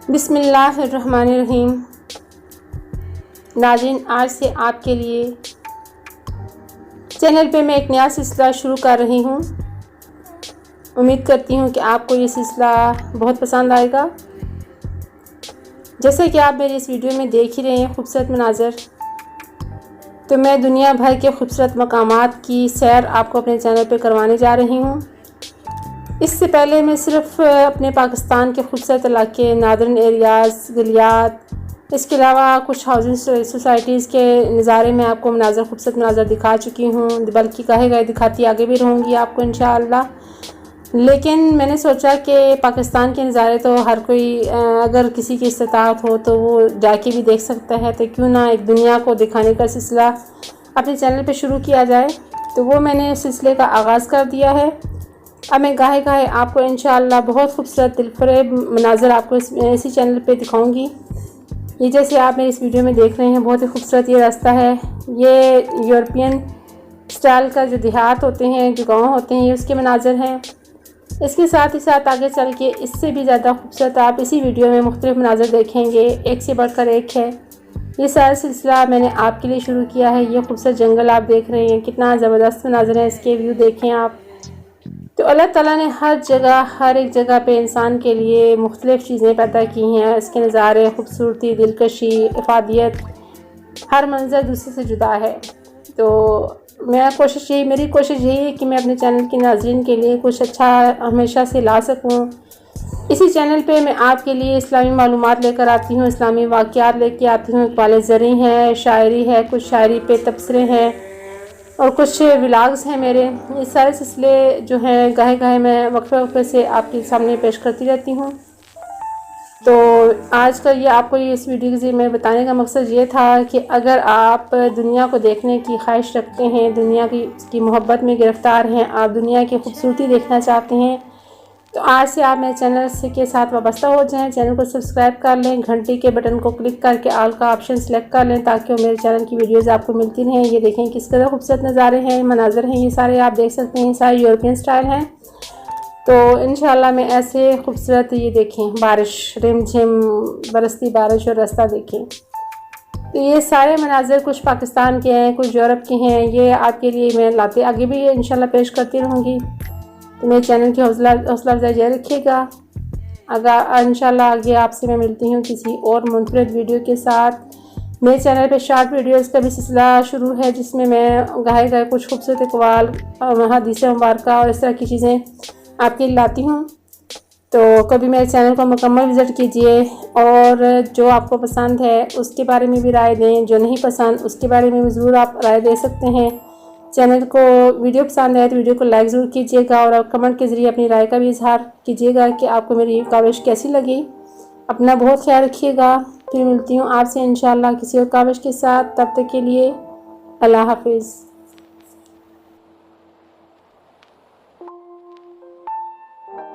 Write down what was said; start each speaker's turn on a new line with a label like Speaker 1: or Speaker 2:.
Speaker 1: बिस्मिल्लाहिर्रहमानिर्रहीम। नाज़रीन, आज से आपके लिए चैनल पे मैं एक नया सिलसिला शुरू कर रही हूँ। उम्मीद करती हूँ कि आपको ये सिलसिला बहुत पसंद आएगा। जैसे कि आप मेरी इस वीडियो में देख ही रहे हैं खूबसूरत मनाज़र, तो मैं दुनिया भर के खूबसूरत मकामात की सैर आपको अपने चैनल पे करवाने जा रही हूँ। इससे पहले मैं सिर्फ अपने पाकिस्तान के खूबसूरत इलाके, नादरन एरियाज़, गलियात, इसके अलावा कुछ हाउसिंग सोसाइटीज़ के नज़ारे में आपको मनाज़र खूबसूरत मनाज़र दिखा चुकी हूँ, बल्कि कहे गए दिखाती आगे भी रहूँगी आपको इंशाअल्लाह। लेकिन मैंने सोचा कि पाकिस्तान के नज़ारे तो हर कोई अगर किसी की इस्तिताअत हो तो वो जाके भी देख सकता है, तो क्यों ना एक दुनिया को दिखाने का सिलसिला अपने चैनल पे शुरू किया जाए। तो वो मैंने उस सिलसिले का आगाज़ कर दिया है। अब मैं गाहे गाहे आपको इंशाअल्लाह बहुत खूबसूरत दिलफरेब मनाज़र आपको इसी चैनल पे दिखाऊंगी। ये जैसे आप मेरी इस वीडियो में देख रहे हैं, बहुत ही खूबसूरत ये रास्ता है। ये यूरोपियन स्टाइल का जो देहात होते हैं, जो गाँव होते हैं, ये उसके मनाज़र हैं। इसके साथ ही साथ आगे चल के इससे भी ज़्यादा खूबसूरत आप इसी वीडियो में मुख्तलिफ मनाज़र देखेंगे, एक से बढ़कर एक है। ये सारा सिलसिला मैंने आपके लिए शुरू किया है। ये खूबसूरत जंगल आप देख रहे हैं, कितना ज़बरदस्त मनाज़र है, इसके व्यू देखें आप। तो अल्लाह ताला ने हर जगह, हर एक जगह पे इंसान के लिए मुख्तलिफ़ चीज़ें पैदा की हैं। इसके नज़ारे, खूबसूरती, दिलकशी, इफ़ादियत, हर मंज़र दूसरे से जुदा है। तो मेरी कोशिश यही है कि मैं अपने चैनल के नाज़रीन के लिए कुछ अच्छा हमेशा से ला सकूं। इसी चैनल पे मैं आपके लिए इस्लामी मालूमात लेकर आती हूँ, इस्लामी वाक़यात लेकर आती हूँ। इक़बाल ज़री है, शायरी है, कुछ शायरी पे तबसरे हैं और कुछ व्लॉग्स हैं मेरे। ये सारे सिलसिले जो हैं गाहे गाहे मैं वक्फे से आपके सामने पेश करती रहती हूँ। तो आज का ये आपको इस वीडियो के में बताने का मकसद ये था कि अगर आप दुनिया को देखने की ख्वाहिश रखते हैं, दुनिया की मोहब्बत में गिरफ़्तार हैं, आप दुनिया की खूबसूरती देखना चाहते हैं, तो आज से आप मेरे चैनल के साथ वाबस्ता हो जाएं। चैनल को सब्सक्राइब कर लें, घंटी के बटन को क्लिक करके ऑल का ऑप्शन सेलेक्ट कर लें, ताकि वो मेरे चैनल की वीडियोस आपको मिलती रहें। ये देखें किस तरह खूबसूरत नज़ारे हैं, मनाज़र हैं, ये सारे आप देख सकते हैं, सारे यूरोपियन स्टाइल हैं। तो इंशाल्लाह मैं ऐसे खूबसूरत, ये देखें बारिश, रिमझिम बरसती बारिश और रास्ता देखें। तो ये सारे मनाज़र कुछ पाकिस्तान के हैं, कुछ यूरोप के हैं। ये आपके लिए मैं लाते आगे भी इंशाल्लाह पेश करती रहूँगी। तो मेरे चैनल की हौसला अफजाई जारी रखिएगा। अगर इंशाल्लाह आगे आपसे मैं मिलती हूँ किसी और मुनफरद वीडियो के साथ। मेरे चैनल पे शॉर्ट वीडियोस का भी सिलसिला शुरू है, जिसमें मैं गाहे गाहे कुछ खूबसूरत इक़बाल, हदीस मुबारक और इस तरह की चीज़ें आपके लिए लाती हूँ। तो कभी मेरे चैनल को मुकम्मल विज़िट कीजिए और जो आपको पसंद है उसके बारे में भी राय दें, जो नहीं पसंद उसके बारे में भी ज़रूर आप राय दे सकते हैं। चैनल को वीडियो पसंद आए तो वीडियो को लाइक ज़रूर कीजिएगा और कमेंट के ज़रिए अपनी राय का भी इजहार कीजिएगा कि आपको मेरी काविश कैसी लगी। अपना बहुत ख्याल रखिएगा। फिर मिलती हूँ आपसे इंशाअल्लाह किसी और काविश के साथ। तब तक के लिए अल्लाह हाफिज़।